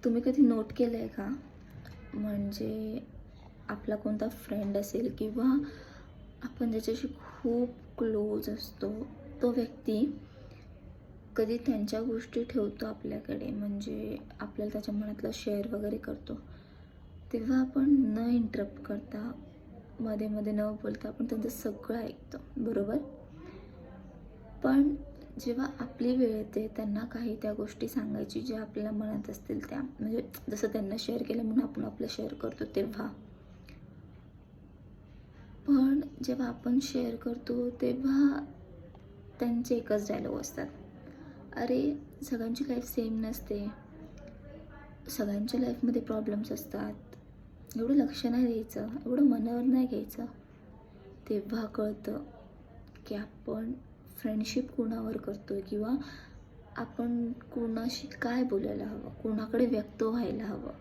तुम्ही कधी नोट केलं आहे का? म्हणजे आपला कोणता फ्रेंड असेल किंवा आपण ज्याच्याशी खूप क्लोज असतो, तो व्यक्ती कधी त्यांच्या गोष्टी ठेवतो आपल्याकडे, म्हणजे आपल्याला त्याच्या मनातलं शेअर वगैरे करतो. तेव्हा आपण न इंटरप्ट करता, मध्ये मध्ये न बोलता आपण त्यांचं सगळं ऐकतो, बरोबर? पण जेव्हा आपली वेळ येते त्यांना काही त्या गोष्टी सांगायची ज्या आपल्या मनात असतील त्या, म्हणजे जसं त्यांना शेअर केलं म्हणून आपण आपलं शेअर करतो तेव्हा. पण जेव्हा आपण शेअर करतो तेव्हा त्यांचे एकच डायलॉग असतात. अरे, सगळ्यांची लाईफ सेम नसते. सगळ्यांच्या लाईफमध्ये प्रॉब्लेम्स असतात. एवढं लक्ष नाही द्यायचं, एवढं मनावर नाही घ्यायचं. तेव्हा कळतं की आपण फ्रेंडशिप कोणावर करतोय किंवा आपण कोणाशी काय बोलायला हवं, कोणाकडे व्यक्त व्हायला हवं.